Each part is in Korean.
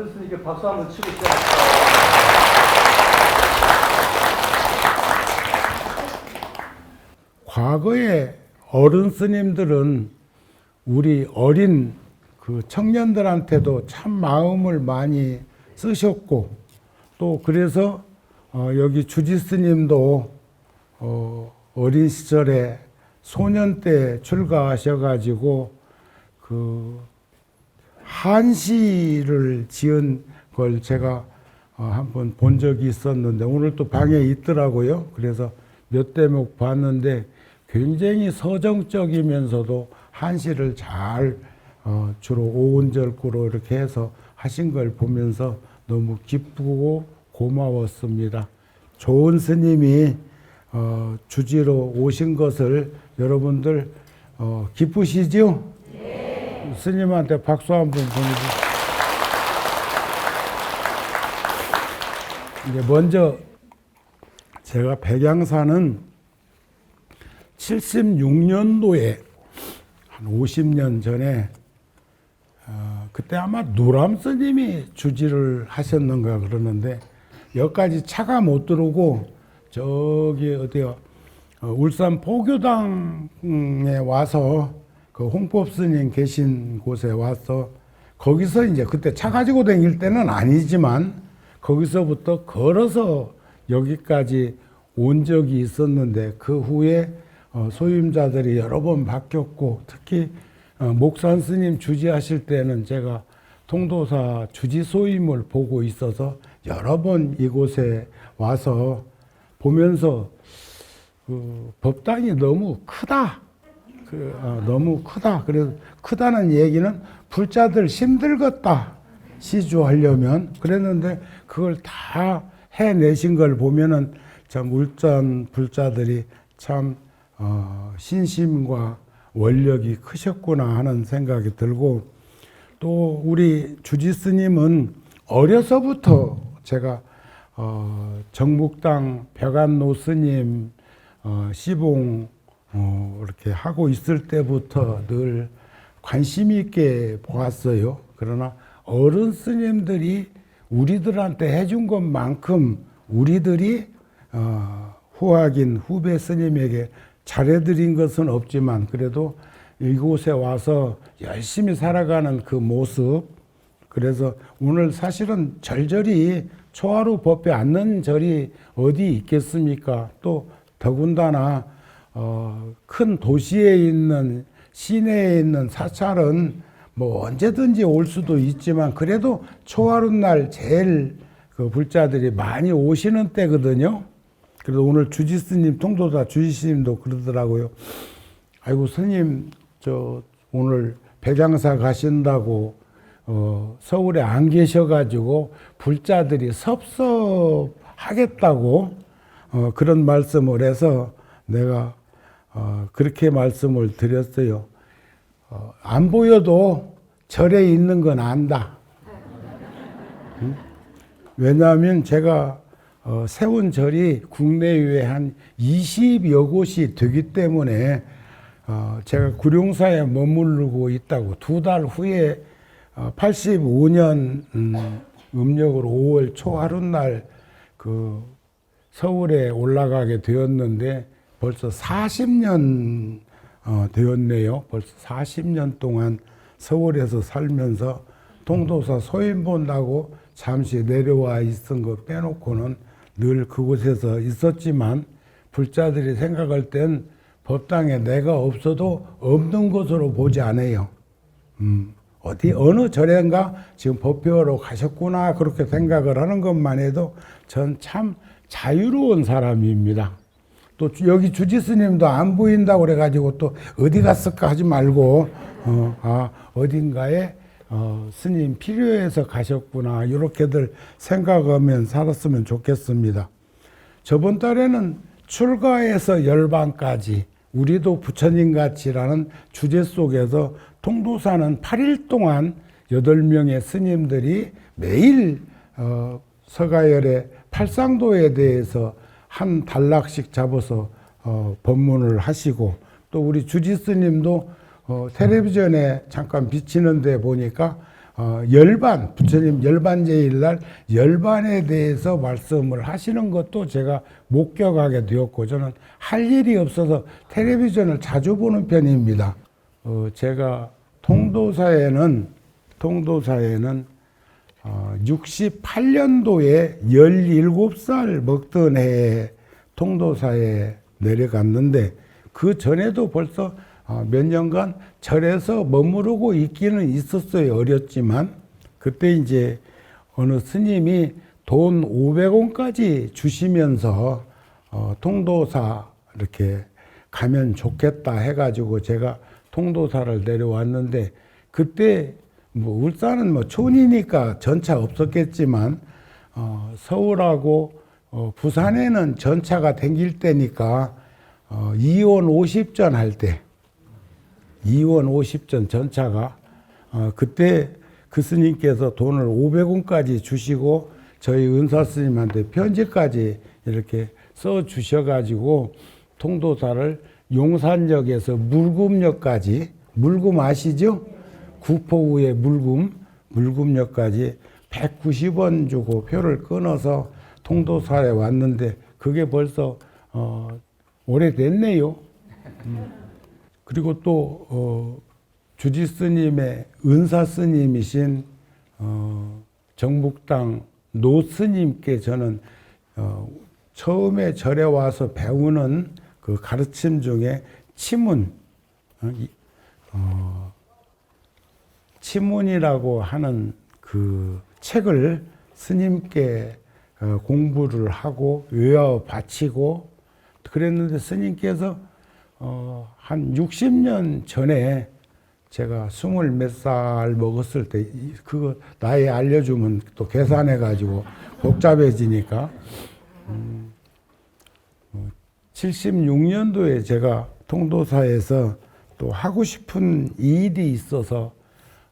그렇으니까 박수 한번 치고 시작합시다. 과거에 어른 스님들은 우리 어린 그 청년들한테도 참 마음을 많이 쓰셨고, 또 그래서 여기 주지 스님도 어린 시절에 소년 때 출가하셔가지고 그 한시를 지은 걸 제가 한번 본 적이 있었는데, 오늘 또 방에 있더라고요. 그래서 몇 대목 봤는데 굉장히 서정적이면서도 한시를 잘 주로 오운절구로 이렇게 해서 하신 걸 보면서 너무 기쁘고 고마웠습니다. 좋은 스님이 주지로 오신 것을 여러분들 기쁘시죠? 네. 스님한테 박수 한번 보내주세요. 이제 먼저 제가 백양사는 76년도에 한 50년 전에 그때 아마 노람 스님이 주지를 하셨는가 그러는데, 여기까지 차가 못 들어오고 저기 어디요, 울산 포교당에 와서 그 홍법 스님 계신 곳에 와서 거기서 이제 그때 차 가지고 다닐 때는 아니지만 거기서부터 걸어서 여기까지 온 적이 있었는데, 그 후에 소임자들이 여러 번 바뀌었고, 특히 목산 스님 주지하실 때는 제가 통도사 주지 소임을 보고 있어서 여러 번 이곳에 와서 보면서 법당이 너무 크다. 너무 크다. 그래서 크다는 얘기는 불자들 힘들겠다. 시주하려면. 그랬는데 그걸 다 해내신 걸 보면은 참 울산 불자들이 참 신심과 원력이 크셨구나 하는 생각이 들고, 또 우리 주지 스님은 어려서부터 제가 정묵당 벽안노 스님 시봉 이렇게 하고 있을 때부터 늘 관심 있게 보았어요. 그러나 어른 스님들이 우리들한테 해준 것만큼 우리들이 후학인 후배 스님에게 잘해드린 것은 없지만, 그래도 이곳에 와서 열심히 살아가는 그 모습, 그래서 오늘 사실은 절절히 초하루 법회 앉는 절이 어디 있겠습니까? 또 더군다나 큰 도시에 있는 시내에 있는 사찰은 뭐 언제든지 올 수도 있지만, 그래도 초하루 날 제일 그 불자들이 많이 오시는 때거든요. 그래서 오늘 주지 스님, 통도사 주지 스님도 그러더라고요. 아이고 스님, 저 오늘 백양사 가신다고 서울에 안 계셔가지고 불자들이 섭섭하겠다고 그런 말씀을 해서 내가 그렇게 말씀을 드렸어요. 안 보여도 절에 있는 건 안다. 응? 왜냐하면 제가 세운 절이 국내외에 한 20여 곳이 되기 때문에 제가 구룡사에 머무르고 있다고, 2달 후에 85년 음력으로 5월 초하룻날 그 서울에 올라가게 되었는데 벌써 40년 되었네요. 벌써 40년 동안 서울에서 살면서 통도사 소임 본다고 잠시 내려와 있은 거 빼놓고는 늘 그곳에서 있었지만, 불자들이 생각할 땐 법당에 내가 없어도 없는 것으로 보지 않아요. 어느 절인가 지금 법회하러 가셨구나 그렇게 생각을 하는 것만 해도 전 참 자유로운 사람입니다. 또 여기 주지 스님도 안 보인다고 그래가지고 또 어디 갔을까 하지 말고 어딘가에 스님 필요해서 가셨구나 이렇게들 생각하면 살았으면 좋겠습니다. 저번 달에는 출가해서 열반까지 우리도 부처님같이라는 주제 속에서 통도사는 8일 동안 8명의 스님들이 매일 서가열의 팔상도에 대해서 한 단락씩 잡아서 법문을 하시고, 또 우리 주지 스님도 텔레비전에 잠깐 비치는 데 보니까 열반, 부처님 열반제일날 열반에 대해서 말씀을 하시는 것도 제가 목격하게 되었고, 저는 할 일이 없어서 텔레비전을 자주 보는 편입니다. 제가 통도사에는 68년도에 17살 먹던 해에 통도사에 내려갔는데, 그 전에도 벌써 몇 년간 절에서 머무르고 있기는 있었어요. 어렸지만. 그때 이제 어느 스님이 돈 500원까지 주시면서 통도사 이렇게 가면 좋겠다 해가지고 제가 통도사를 내려왔는데, 그때 뭐 울산은 뭐 촌이니까 전차 없었겠지만 서울하고 부산에는 전차가 댕길 때니까 2원 50전 할 때 2원 50전 전차가 그때 그 스님께서 돈을 500원까지 주시고 저희 은사 스님한테 편지까지 이렇게 써 주셔가지고 통도사를 용산역에서 물금역까지, 물금 아시죠? 구포구의 물금역까지 190원 주고 표를 끊어서 통도사에 왔는데, 그게 벌써 오래됐네요. 그리고 또 주지 스님의 은사 스님이신 정북당 노 스님께 저는 처음에 절에 와서 배우는 그 가르침 중에 치문이라고 하는 그 책을 스님께 공부를 하고 외워 바치고 그랬는데, 스님께서 한 60년 전에 제가 20몇 살 먹었을 때, 그거 나이 알려주면 또 계산해가지고 복잡해지니까, 76년도에 제가 통도사에서 또 하고 싶은 일이 있어서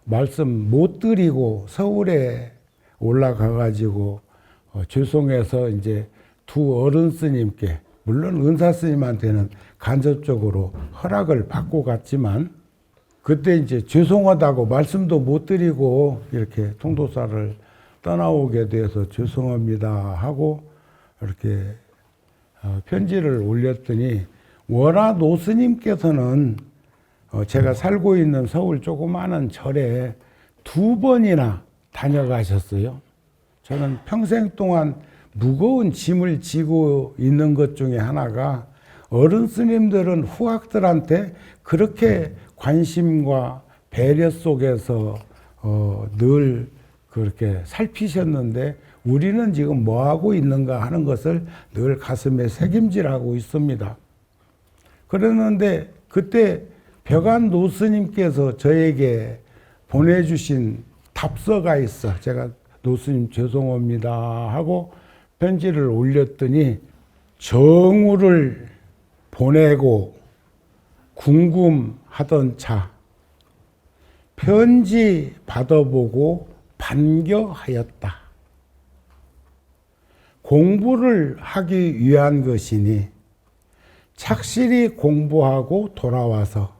말씀 못 드리고 서울에 올라가가지고 죄송해서 이제 두 어른 스님께, 물론 은사 스님한테는 간접적으로 허락을 받고 갔지만, 그때 이제 죄송하다고 말씀도 못 드리고 이렇게 통도사를 떠나오게 돼서 죄송합니다 하고 이렇게 편지를 올렸더니, 워라 노스님께서는 제가 살고 있는 서울 조그마한 절에 2번이나 다녀가셨어요. 저는 평생 동안 무거운 짐을 지고 있는 것 중에 하나가, 어른 스님들은 후학들한테 그렇게 관심과 배려 속에서 늘 그렇게 살피셨는데, 우리는 지금 뭐 하고 있는가 하는 것을 늘 가슴에 새김질하고 있습니다. 그랬는데 그때 벽안 노스님께서 저에게 보내주신 답서가 있어. 제가 노스님 죄송합니다 하고 편지를 올렸더니, 정우를 보내고 궁금하던 차 편지 받아보고 반겨하였다. 공부를 하기 위한 것이니 착실히 공부하고 돌아와서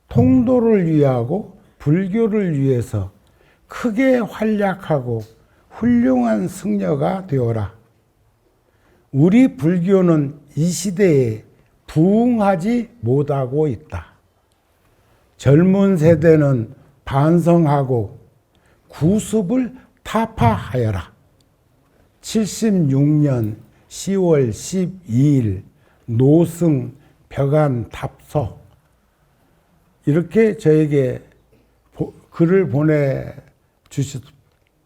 통도를 위하고 불교를 위해서 크게 활약하고 훌륭한 승려가 되어라. 우리 불교는 이 시대에 부응하지 못하고 있다. 젊은 세대는 반성하고 구습을 타파하여라. 76년 10월 12일 노승 벽안 답서, 이렇게 저에게 글을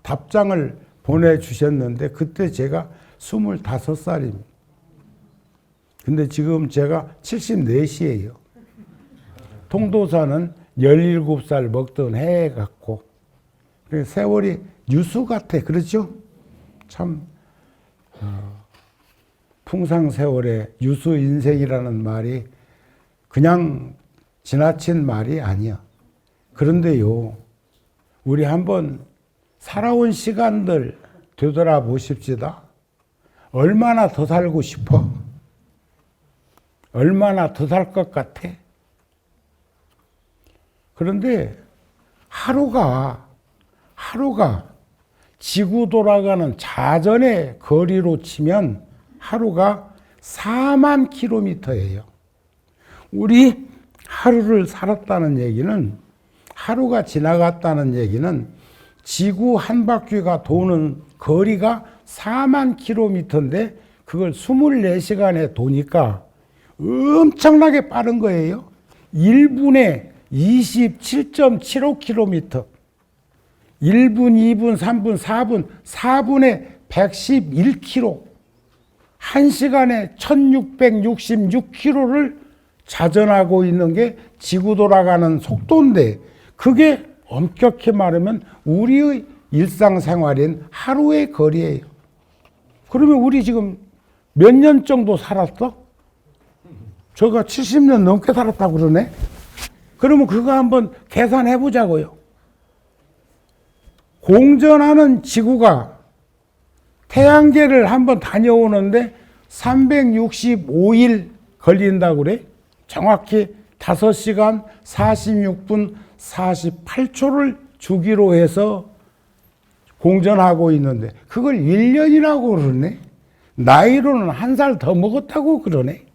답장을 보내주셨는데, 그때 제가 25살입니다. 근데 지금 제가 74시예요. 통도사는 17살 먹던 해 같고, 세월이 유수 같아. 그렇죠? 참 풍상세월의 유수 인생이라는 말이 그냥 지나친 말이 아니야. 그런데요, 우리 한번 살아온 시간들 되돌아보십시다. 얼마나 더 살고 싶어? 얼마나 더 살 것 같아? 그런데 하루가 하루가 지구 돌아가는 자전의 거리로 치면 하루가 4만 킬로미터예요. 우리 하루를 살았다는 얘기는, 하루가 지나갔다는 얘기는 지구 한 바퀴가 도는 거리가 4만 킬로미터인데 그걸 24시간에 도니까 엄청나게 빠른 거예요. 1분에 27.75km, 1분, 2분, 3분, 4분, 4분에 111km, 1시간에 1666km를 자전하고 있는 게 지구 돌아가는 속도인데, 그게 엄격히 말하면 우리의 일상생활인 하루의 거리예요. 그러면 우리 지금 몇 년 정도 살았어? 저가 70년 넘게 살았다고 그러네? 그러면 그거 한번 계산해 보자고요. 공전하는 지구가 태양계를 한번 다녀오는데 365일 걸린다고 그래? 정확히 5시간 46분 48초를 주기로 해서 공전하고 있는데 그걸 1년이라고 그러네? 나이로는 1살 더 먹었다고 그러네?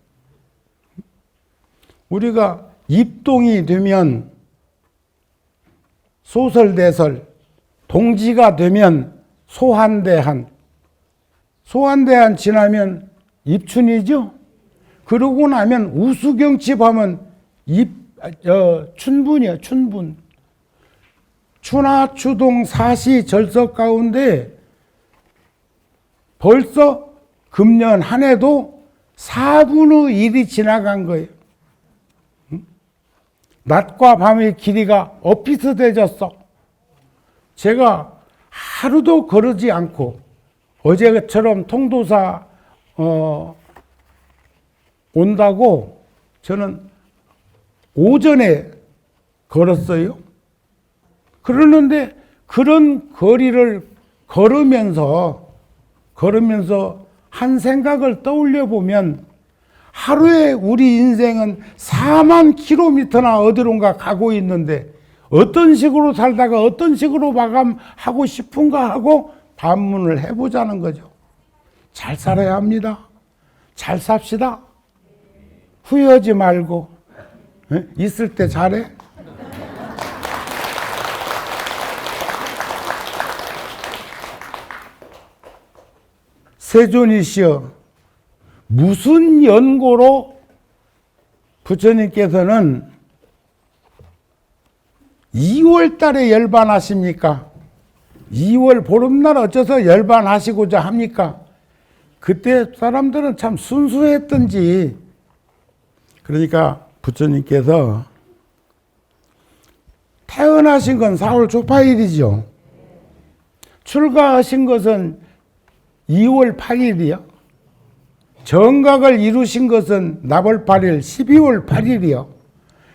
우리가 입동이 되면 소설대설, 동지가 되면 소환대한, 소환대한 지나면 입춘이죠. 그러고 나면 우수경칩하면 춘분이야, 춘분. 추나추동 사시 절석 가운데 벌써 금년 한 해도 4분의 1이 지나간 거예요. 낮과 밤의 길이가 엇비슷해졌어. 제가 하루도 걸으지 않고 어제처럼 통도사 온다고 저는 오전에 걸었어요. 그러는데 그런 거리를 걸으면서 한 생각을 떠올려 보면 하루에 우리 인생은 4만 킬로미터나 어디론가 가고 있는데 어떤 식으로 살다가 어떤 식으로 마감하고 싶은가 하고 반문을 해보자는 거죠. 잘 살아야 합니다. 잘 삽시다. 후회하지 말고. 있을 때 잘해. 세존이시여, 무슨 연고로 부처님께서는 2월 달에 열반하십니까? 2월 보름날 어째서 열반하시고자 합니까? 그때 사람들은 참 순수했던지. 그러니까 부처님께서 태어나신 건 4월 초파일이죠. 출가하신 것은 2월 8일이요. 정각을 이루신 것은 나벌 8일, 12월 8일이요.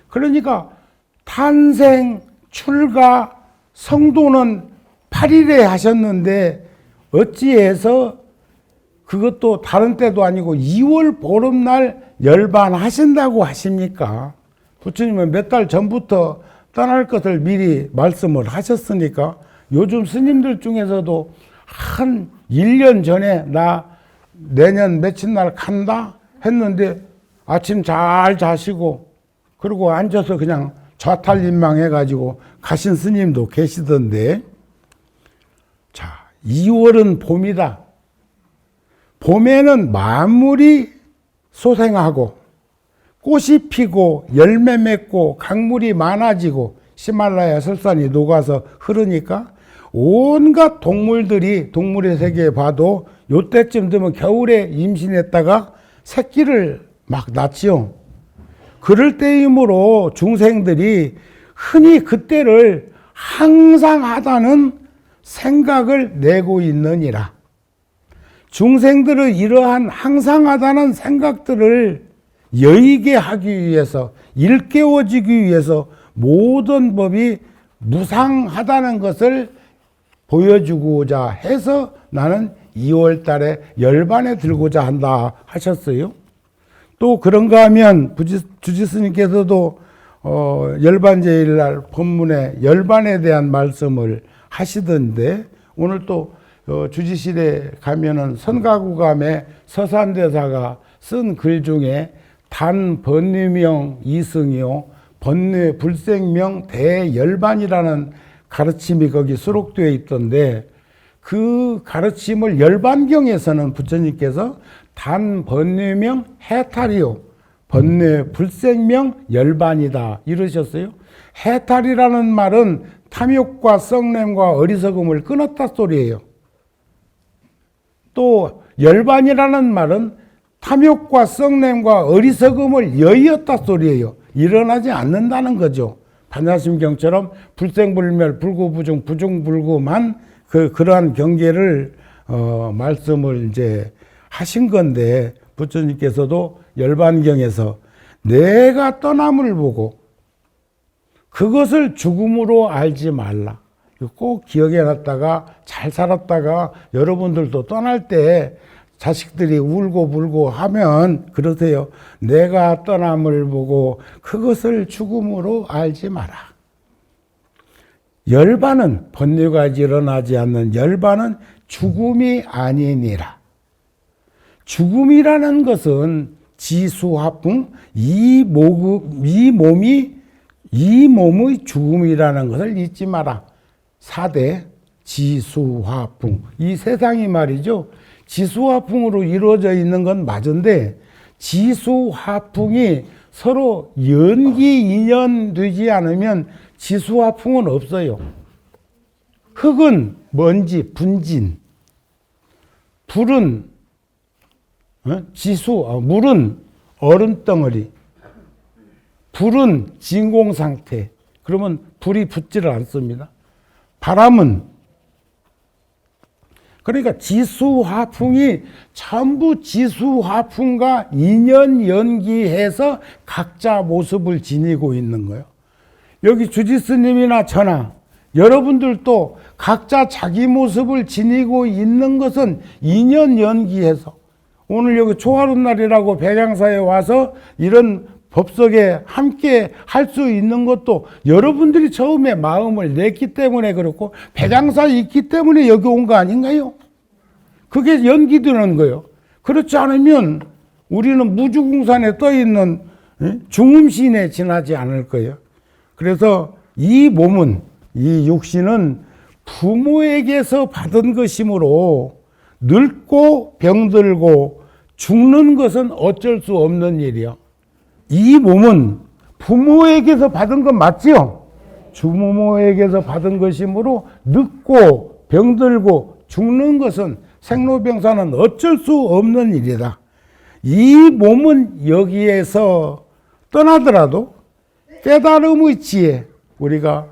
그러니까 탄생, 출가, 성도는 8일에 하셨는데 어찌해서 그것도 다른 때도 아니고 2월 보름날 열반하신다고 하십니까? 부처님은 몇 달 전부터 떠날 것을 미리 말씀을 하셨으니까 요즘 스님들 중에서도 한 1년 전에 나 내년 며칠 날 간다 했는데 아침 잘 자시고 그리고 앉아서 그냥 좌탈인망 해가지고 가신 스님도 계시던데, 자, 2월은 봄이다. 봄에는 만물이 소생하고 꽃이 피고 열매 맺고 강물이 많아지고 히말라야 설산이 녹아서 흐르니까 온갖 동물들이 동물의 세계에 봐도 요때쯤 되면 겨울에 임신했다가 새끼를 막 낳지요. 그럴 때이므로 중생들이 흔히 그때를 항상하다는 생각을 내고 있느니라. 중생들의 이러한 항상하다는 생각들을 여의게 하기 위해서, 일깨워지기 위해서 모든 법이 무상하다는 것을 보여주고자 해서 나는 2월 달에 열반에 들고자 한다 하셨어요. 또 그런가 하면 주지스님께서도 열반제일 날 법문에 열반에 대한 말씀을 하시던데 오늘 또 주지실에 가면은 선가구감의 서산대사가 쓴 글 중에 단 번뇌명 이승이요 번뇌 불생명 대열반이라는 가르침이 거기 수록되어 있던데 그 가르침을 열반경에서는 부처님께서 단 번뇌명 해탈이요 번뇌 불생명 열반이다 이러셨어요. 해탈이라는 말은 탐욕과 썩냄과 어리석음을 끊었다 소리예요. 또 열반이라는 말은 탐욕과 썩냄과 어리석음을 여의었다 소리예요. 일어나지 않는다는 거죠. 반야심경처럼 불생불멸 불구부중 부중불구만 그러한 경계를 말씀을 이제 하신 건데 부처님께서도 열반경에서 내가 떠남을 보고 그것을 죽음으로 알지 말라. 꼭 기억해 놨다가 잘 살았다가 여러분들도 떠날 때 자식들이 울고 불고 하면 그러세요. 내가 떠남을 보고 그것을 죽음으로 알지 마라. 열반은 번뇌가 일어나지 않는 열반은 죽음이 아니니라. 죽음이라는 것은 지수화풍 이 몸의 죽음이라는 것을 잊지 마라. 4대 지수화풍 이 세상이 말이죠. 지수화풍으로 이루어져 있는 건 맞은데 지수화풍이 서로 연기 인연되지 않으면 지수화풍은 없어요. 흙은 먼지, 분진, 불은 지수, 물은 얼음덩어리, 불은 진공상태. 그러면 불이 붙지를 않습니다. 바람은 그러니까 지수화풍이 전부 지수화풍과 인연 연기해서 각자 모습을 지니고 있는 거예요. 여기 주지스님이나 저나 여러분들도 각자 자기 모습을 지니고 있는 것은 인연 연기해서 오늘 여기 초하룻 날이라고 백양사에 와서 이런 법석에 함께 할 수 있는 것도 여러분들이 처음에 마음을 냈기 때문에 그렇고 백양사에 있기 때문에 여기 온 거 아닌가요? 그게 연기되는 거예요. 그렇지 않으면 우리는 무주궁산에 떠있는 중음신에 지나지 않을 거예요. 그래서 이 몸은 이 육신은 부모에게서 받은 것이므로 늙고 병들고 죽는 것은 어쩔 수 없는 일이요. 이 몸은 부모에게서 받은 건 맞지요? 주모에게서 받은 것이므로 늙고 병들고 죽는 것은 생로병사는 어쩔 수 없는 일이다. 이 몸은 여기에서 떠나더라도 깨달음의 지혜, 우리가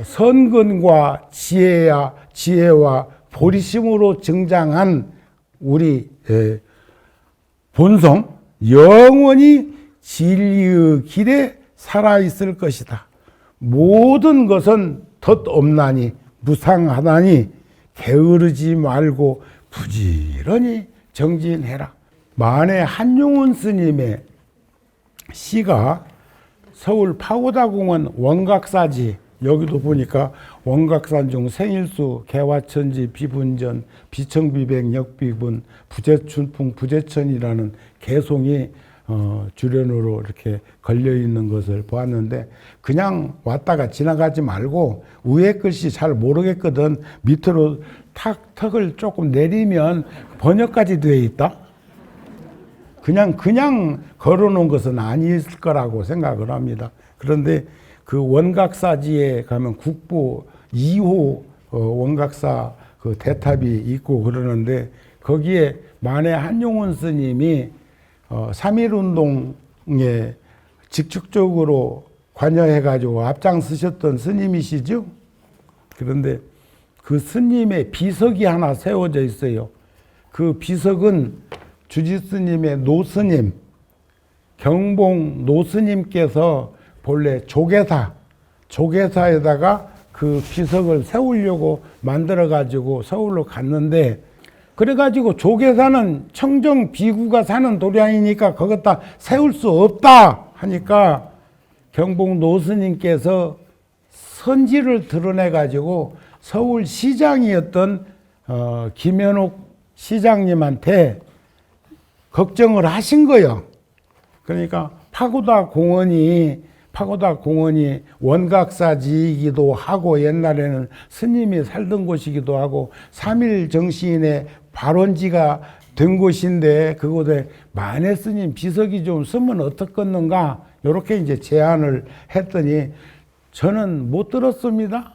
선근과 지혜와 보리심으로 증장한 우리 본성, 영원히 진리의 길에 살아있을 것이다. 모든 것은 덧없나니 무상하다니 게으르지 말고 부지런히 정진해라. 만해 한용운 스님의 시가 서울 파고다공원 원각사지, 여기도 보니까 원각산 중 생일수, 개화천지, 비분전, 비청비백, 역비분, 부재춘풍, 부재천이라는 개송이 주련으로 이렇게 걸려 있는 것을 보았는데 그냥 왔다가 지나가지 말고 위에 글씨 잘 모르겠거든. 밑으로 턱을 조금 내리면 번역까지 되어 있다. 그냥 걸어놓은 것은 아닐 거라고 생각을 합니다. 그런데 그 원각사지에 가면 국보 2호 원각사 그 대탑이 있고 그러는데 거기에 만해 한용운 스님이 3.1운동에 직접적으로 관여해가지고 앞장서셨던 스님이시죠. 그런데 그 스님의 비석이 하나 세워져 있어요. 그 비석은 주지스님의 노스님, 경봉 노스님께서 본래 조계사에다가 그 비석을 세우려고 만들어가지고 서울로 갔는데 그래가지고 조계사는 청정 비구가 사는 도량이니까 거기다 세울 수 없다 하니까 경봉 노스님께서 선지를 드러내가지고 서울시장이었던 김현옥 시장님한테 걱정을 하신 거예요. 그러니까 파고다 공원이 원각사지이기도 하고 옛날에는 스님이 살던 곳이기도 하고 3일 정시인의 발원지가 된 곳인데 그곳에 만해 스님 비석이 좀 쓰면 어떻겠는가 이렇게 이제 제안을 했더니 저는 못 들었습니다.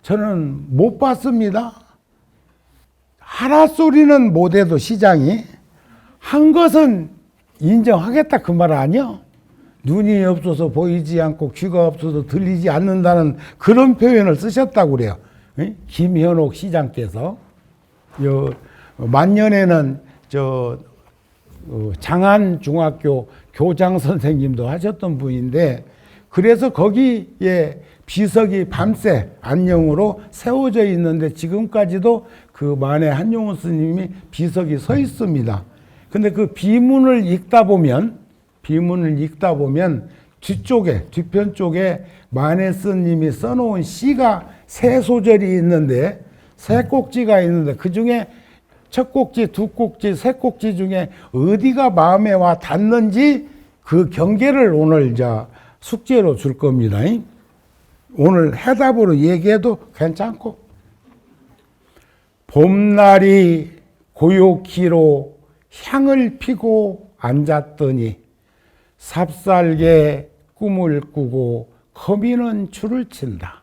저는 못 봤습니다. 하라 소리는 못해도 시장이 한 것은 인정하겠다 그 말 아니요? 눈이 없어서 보이지 않고 귀가 없어서 들리지 않는다는 그런 표현을 쓰셨다고 그래요. 김현옥 시장께서. 만년에는 장안중학교 교장 선생님도 하셨던 분인데 그래서 거기에 비석이 밤새 안녕으로 세워져 있는데 지금까지도 그 만해 한용운 스님이 비석이 서 있습니다. 근데 그 비문을 읽다 보면 뒤편 쪽에 만해 스님이 써놓은 시가 세 소절이 있는데 세 꼭지가 있는데 그 중에 첫 꼭지, 두 꼭지, 세 꼭지 중에 어디가 마음에 와 닿는지 그 경계를 오늘 숙제로 줄 겁니다. 오늘 해답으로 얘기해도 괜찮고. 봄날이 고요키로 향을 피고 앉았더니 삽살개 꿈을 꾸고 거미는 줄을 친다.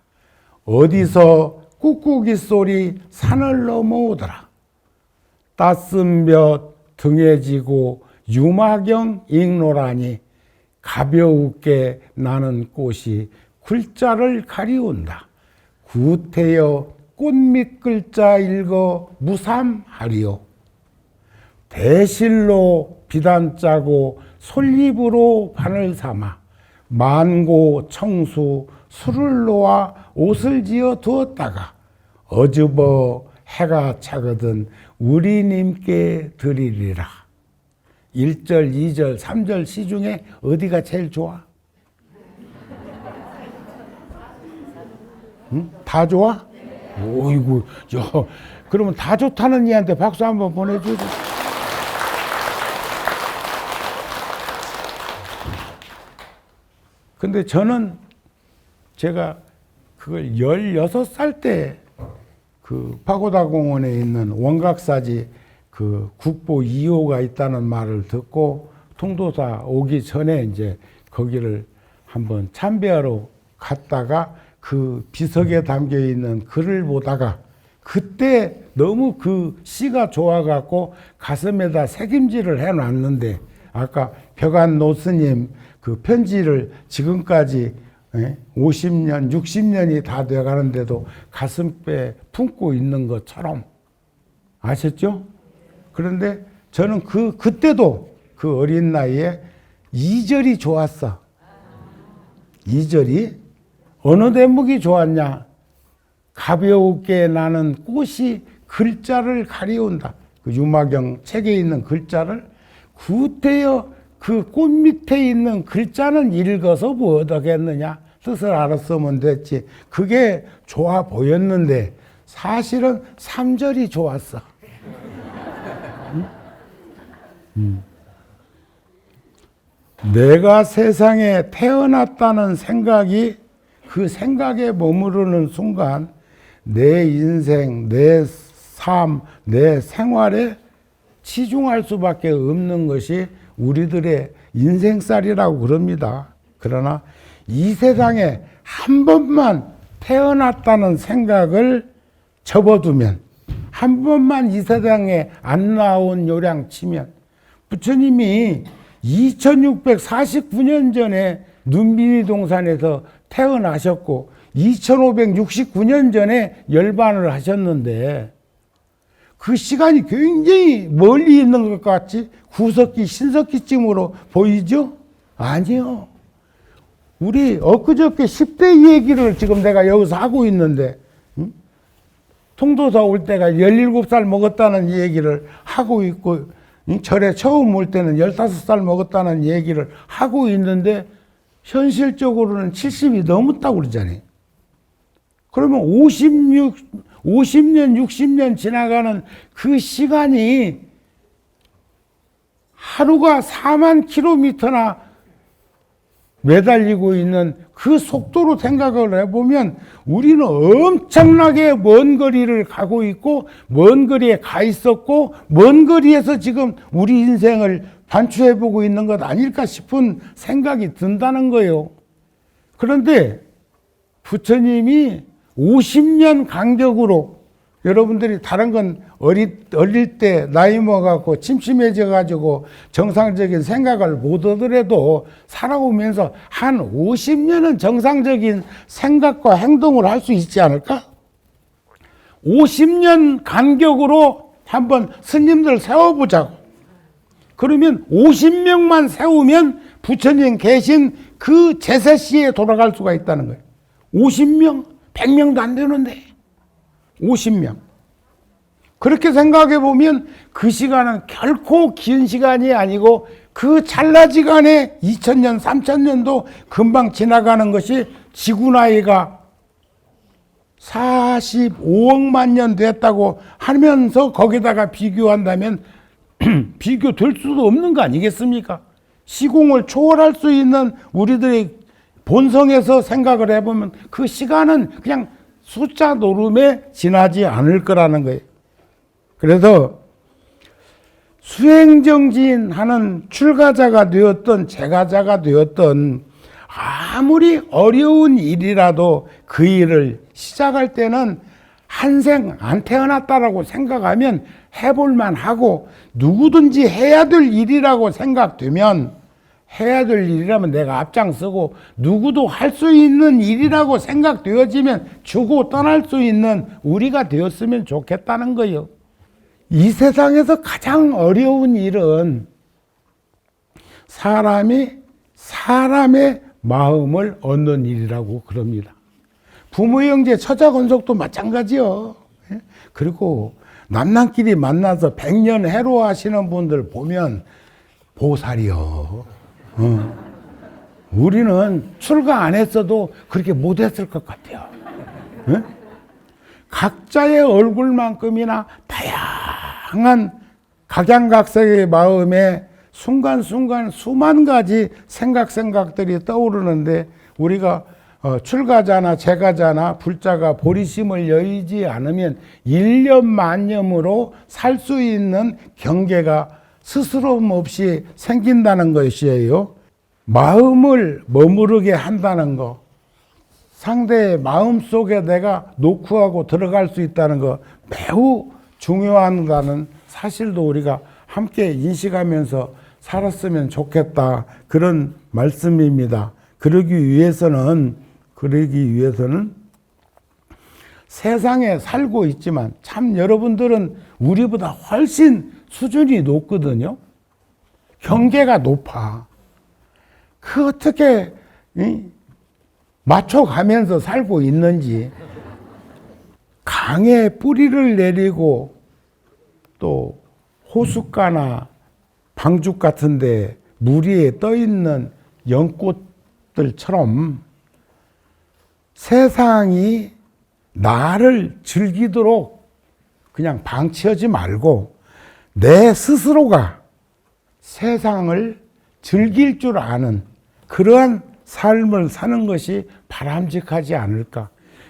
어디서 꾹꾹이 소리 산을 넘어오더라. 따스볕 등에 지고 유마경 익노라니 가벼우게 나는 꽃이 글자를 가리운다. 구태여 꽃밑 글자 읽어 무삼하리요. 대실로 비단 짜고 솔잎으로 바늘 삼아 만고 청수 술을 놓아 옷을 지어 두었다가 어즈버 해가 차거든 우리님께 드리리라. 1절, 2절, 3절 시 중에 어디가 제일 좋아? 응? 다 좋아? 오이구, 그러면 다 좋다는 이한테 박수 한번 보내주죠. 근데 저는 제가 그걸 16살 때 그 파고다 공원에 있는 원각사지 그 국보 2호가 있다는 말을 듣고 통도사 오기 전에 이제 거기를 한번 참배하러 갔다가 그 비석에 담겨 있는 글을 보다가 그때 너무 그 시가 좋아갖고 가슴에다 새김질을 해놨는데 아까 벽안 노스님 그 편지를 지금까지 50년, 60년이 다 돼가는데도 가슴에 품고 있는 것처럼 아셨죠? 그런데 저는 그때도 그 어린 나이에 2절이 좋았어. 2절이 어느 대목이 좋았냐? 가벼우게 나는 꽃이 글자를 가리운다. 그 유마경 책에 있는 글자를 구태여 그 꽃 밑에 있는 글자는 읽어서 뭐 어떻겠느냐? 뜻을 알았으면 됐지. 그게 좋아 보였는데 사실은 3절이 좋았어. 내가 세상에 태어났다는 생각이 그 생각에 머무르는 순간 내 인생, 내 삶, 내 생활에 치중할 수밖에 없는 것이 우리들의 인생살이라고 그럽니다. 그러나 이 세상에 한 번만 태어났다는 생각을 접어두면, 한 번만 이 세상에 안 나온 요량 치면, 부처님이 2649년 전에 눈비니 동산에서 태어나셨고 2569년 전에 열반을 하셨는데 그 시간이 굉장히 멀리 있는 것 같이 구석기, 신석기쯤으로 보이죠? 아니요. 우리 엊그저께 10대 얘기를 지금 내가 여기서 하고 있는데 통도사 올 때가 17살 먹었다는 얘기를 하고 있고 절에 처음 올 때는 15살 먹었다는 얘기를 하고 있는데 현실적으로는 70이 넘었다고 그러잖아요. 그러면 50년, 60년 지나가는 그 시간이 하루가 4만 킬로미터나 매달리고 있는 그 속도로 생각을 해보면 우리는 엄청나게 먼 거리를 가고 있고 먼 거리에 가 있었고 먼 거리에서 지금 우리 인생을 반추해보고 있는 것 아닐까 싶은 생각이 든다는 거예요. 그런데 부처님이 50년 간격으로 여러분들이 다른 건 어릴 때 나이 먹어갖고 침침해져가지고 정상적인 생각을 못 하더라도 살아오면서 한 50년은 정상적인 생각과 행동을 할 수 있지 않을까? 50년 간격으로 한번 스님들 세워보자고. 그러면 50명만 세우면 부처님 계신 그 제세시에 돌아갈 수가 있다는 거예요. 50명? 100명도 안 되는데 50명. 그렇게 생각해 보면 그 시간은 결코 긴 시간이 아니고 그 찰나지간에 2000년, 3000년도 금방 지나가는 것이 지구 나이가 45억만 년 됐다고 하면서 거기다가 비교한다면 비교될 수도 없는 거 아니겠습니까? 시공을 초월할 수 있는 우리들의 본성에서 생각을 해보면 그 시간은 그냥 숫자 노름에 지나지 않을 거라는 거예요. 그래서 수행정진하는 출가자가 되었던 제가자가 되었던 아무리 어려운 일이라도 그 일을 시작할 때는 한생 안 태어났다라고 생각하면 해볼만 하고 누구든지 해야 될 일이라고 생각되면 해야 될 일이라면 내가 앞장서고 누구도 할 수 있는 일이라고 생각되어지면 주고 떠날 수 있는 우리가 되었으면 좋겠다는 거예요. 이 세상에서 가장 어려운 일은 사람이 사람의 마음을 얻는 일이라고 그럽니다. 부모 형제 처자건속도 마찬가지요. 그리고 남남끼리 만나서 100년 해로하시는 분들 보면 보살이요. 우리는 출가 안 했어도 그렇게 못했을 것 같아요. 각자의 얼굴만큼이나 다양한 각양각색의 마음에 순간순간 수만 가지 생각들이 떠오르는데 우리가 출가자나 제가자나 불자가 보리심을 여의지 않으면 일념만념으로 살 수 있는 경계가 스스럼 없이 생긴다는 것이에요. 마음을 머무르게 한다는 거, 상대의 마음 속에 내가 노크하고 들어갈 수 있다는 거 매우 중요하다는 사실도 우리가 함께 인식하면서 살았으면 좋겠다, 그런 말씀입니다. 그러기 위해서는 세상에 살고 있지만 참 여러분들은 우리보다 훨씬 수준이 높거든요. 경계가 높아. 그 어떻게 맞춰가면서 살고 있는지. 강에 뿌리를 내리고 또 호숫가나 방죽 같은데 물 위에 떠있는 연꽃들처럼 세상이 나를 즐기도록 그냥 방치하지 말고 내 스스로가 세상을 즐길 줄 아는 그러한 삶을 사는 것이 바람직하지 않을까.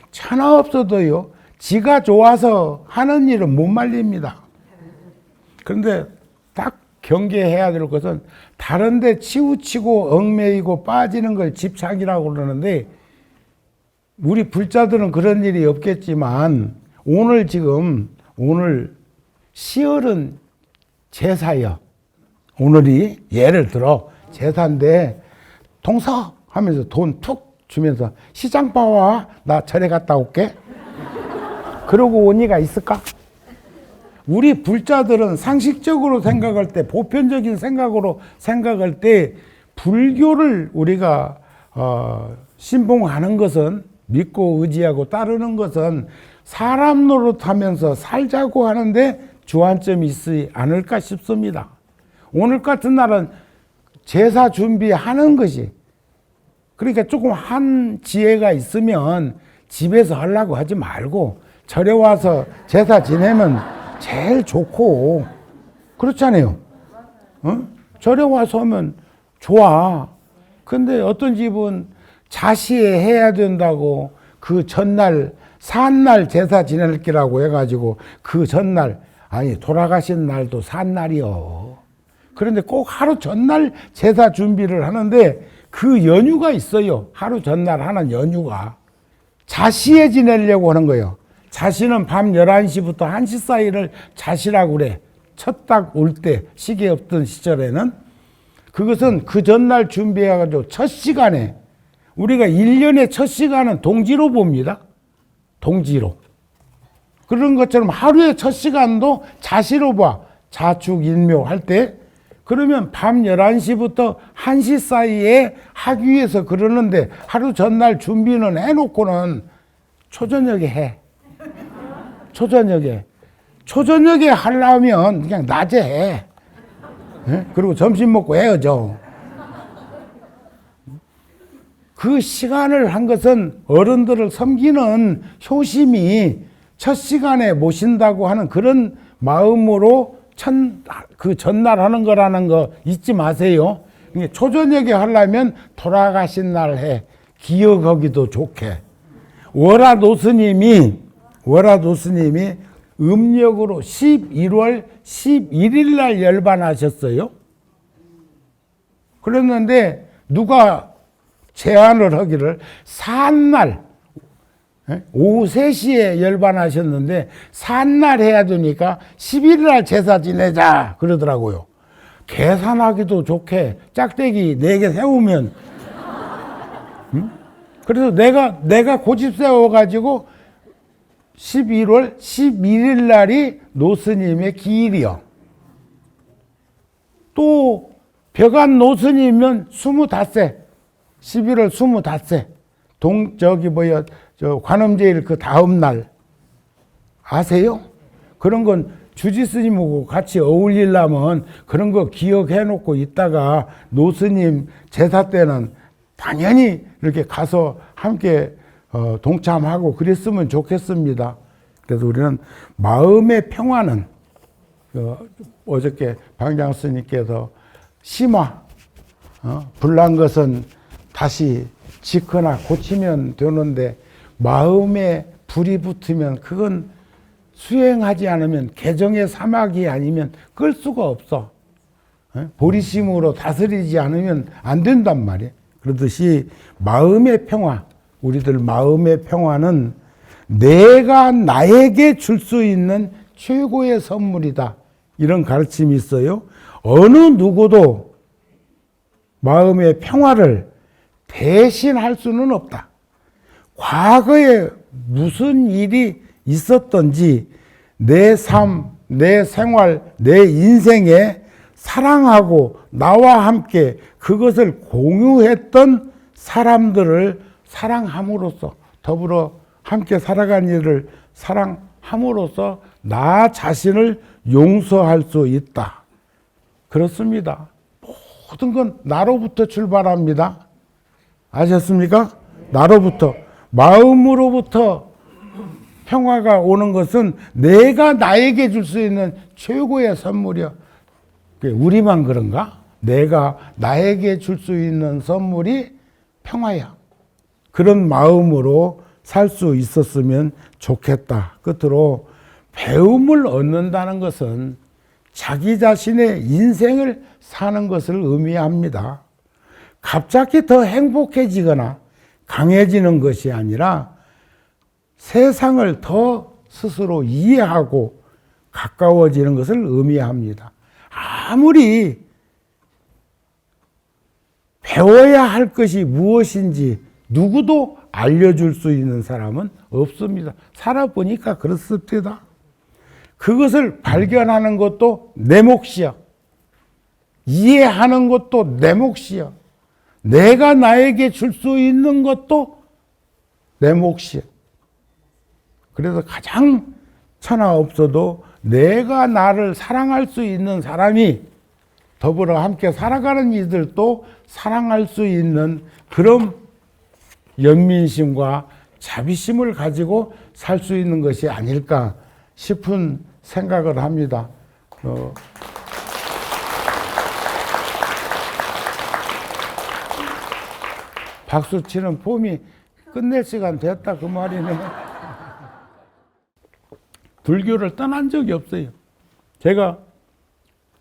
천하 없어도요, 지가 좋아서 하는 일은 못 말립니다. 그런데 딱 경계해야 될 것은 다른 데 치우치고 얽매이고 빠지는 걸 집착이라고 그러는데 우리 불자들은 그런 일이 없겠지만 오늘 10월은 제사요. 오늘이 예를 들어 제사인데 동서 하면서 돈 툭 주면서 시장 봐와, 나 절에 갔다 올게. 그러고 온 이가 있을까? 우리 불자들은 상식적으로 생각할 때, 보편적인 생각으로 생각할 때 불교를 우리가 신봉하는 것은, 믿고 의지하고 따르는 것은 사람 노릇하면서 살자고 하는데 주안점이 있지 않을까 싶습니다. 오늘 같은 날은 제사 준비하는 것이, 그러니까 조금 한 지혜가 있으면 집에서 하려고 하지 말고 절에 와서 제사 지내면 제일 좋고 그렇잖아요. 절에 와서 하면 좋아. 근데 어떤 집은 자시에 해야 된다고 그 전날 산날 제사 지낼 기라고 해가지고 그 전날 아니 돌아가신 날도 산날이요. 그런데 꼭 하루 전날 제사 준비를 하는데 그 연유가 있어요. 하루 전날 하는 연유가. 자시에 지내려고 하는 거예요. 자시는 밤 11시부터 1시 사이를 자시라고 그래. 첫 딱 올 때 시계 없던 시절에는 그것은 그 전날 준비해가지고 첫 시간에 우리가 1년의 첫 시간은 동지로 봅니다. 동지로. 그런 것처럼 하루의 첫 시간도 자시로 봐. 자축인묘 할 때. 그러면 밤 11시부터 1시 사이에 하기 위해서 그러는데 하루 전날 준비는 해놓고는 초저녁에 해. 초저녁에. 초저녁에 하려면 그냥 낮에 해. 네? 그리고 점심 먹고 헤어져. 그 시간을 한 것은 어른들을 섬기는 효심이 첫 시간에 모신다고 하는 그런 마음으로 그 전날 하는 거라는 거 잊지 마세요. 초저녁에 하려면 돌아가신 날 해. 기억하기도 좋게. 월화도 스님이 음력으로 11월 11일 날 열반하셨어요. 그랬는데 누가 제안을 하기를 산날 오후 3시에 열반하셨는데 산날 해야 되니까 11일 날 제사 지내자 그러더라고요. 계산하기도 좋게 짝대기 4개 세우면 그래서 내가 고집 세워가지고 11월 11일 날이 노스님의 기일이요. 또 벽안 노스님은 25세 11월 25세 관음제일 그 다음 날 아세요? 그런 건 주지스님하고 같이 어울리려면 그런 거 기억해 놓고 있다가 노스님 제사 때는 당연히 이렇게 가서 함께 동참하고 그랬으면 좋겠습니다. 그래서 우리는 마음의 평화는 어저께 방장스님께서 심화 불난 것은 다시 짓거나 고치면 되는데 마음에 불이 붙으면 그건 수행하지 않으면 개정의 사막이 아니면 끌 수가 없어. 보리심으로 다스리지 않으면 안 된단 말이에요. 그러듯이 마음의 평화, 우리들 마음의 평화는 내가 나에게 줄 수 있는 최고의 선물이다. 이런 가르침이 있어요. 어느 누구도 마음의 평화를 대신할 수는 없다. 과거에 무슨 일이 있었던지 내 삶, 내 생활, 내 인생에 사랑하고 나와 함께 그것을 공유했던 사람들을 사랑함으로써 더불어 함께 살아간 일을 사랑함으로써 나 자신을 용서할 수 있다. 그렇습니다. 모든 건 나로부터 출발합니다. 아셨습니까? 나로부터. 마음으로부터 평화가 오는 것은 내가 나에게 줄 수 있는 최고의 선물이야. 우리만 그런가? 내가 나에게 줄 수 있는 선물이 평화야. 그런 마음으로 살 수 있었으면 좋겠다. 끝으로 배움을 얻는다는 것은 자기 자신의 인생을 사는 것을 의미합니다. 갑자기 더 행복해지거나 강해지는 것이 아니라 세상을 더 스스로 이해하고 가까워지는 것을 의미합니다. 아무리 배워야 할 것이 무엇인지 누구도 알려줄 수 있는 사람은 없습니다. 살아보니까 그렇습니다. 그것을 발견하는 것도 내 몫이야. 이해하는 것도 내 몫이야. 내가 나에게 줄 수 있는 것도 내 몫이야. 그래서 가장 천하 없어도 내가 나를 사랑할 수 있는 사람이 더불어 함께 살아가는 이들도 사랑할 수 있는 그런 연민심과 자비심을 가지고 살 수 있는 것이 아닐까 싶은 생각을 합니다. 박수 치는 폼이 끝낼 시간 됐다 그 말이네. 불교를 떠난 적이 없어요. 제가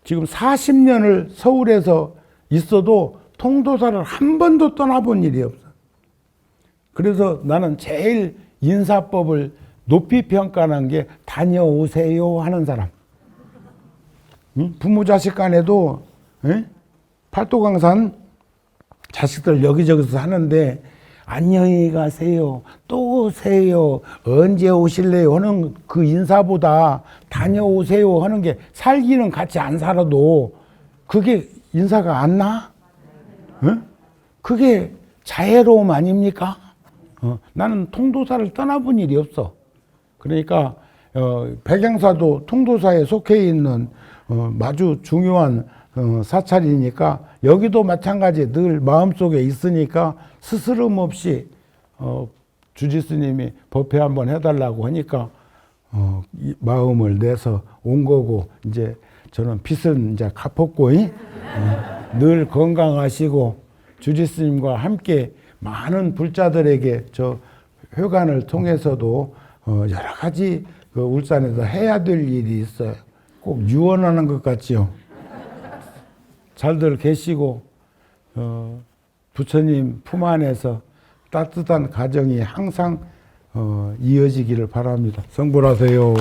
지금 40년을 서울에서 있어도 통도사를 한 번도 떠나본 일이 없어. 그래서 나는 제일 인사법을 높이 평가하는 게 다녀오세요 하는 사람. 부모 자식 간에도 팔도강산 자식들 여기저기서 하는데 안녕히 가세요, 또 오세요, 언제 오실래요 하는 그 인사보다 다녀오세요 하는 게 살기는 같이 안 살아도 그게 인사가 안 나? 그게 자애로움 아닙니까? 나는 통도사를 떠나본 일이 없어. 그러니까 백양사도 통도사에 속해 있는 아주 중요한 사찰이니까 여기도 마찬가지 늘 마음속에 있으니까 스스럼 없이 주지스님이 법회 한번 해달라고 하니까 마음을 내서 온 거고, 이제 저는 빚은 이제 갚았고 늘 건강하시고 주지스님과 함께 많은 불자들에게 저 회관을 통해서도 여러 가지 그 울산에서 해야 될 일이 있어요. 꼭 유언하는 것 같지요. 잘들 계시고 부처님 품 안에서 따뜻한 가정이 항상 이어지기를 바랍니다. 성불하세요.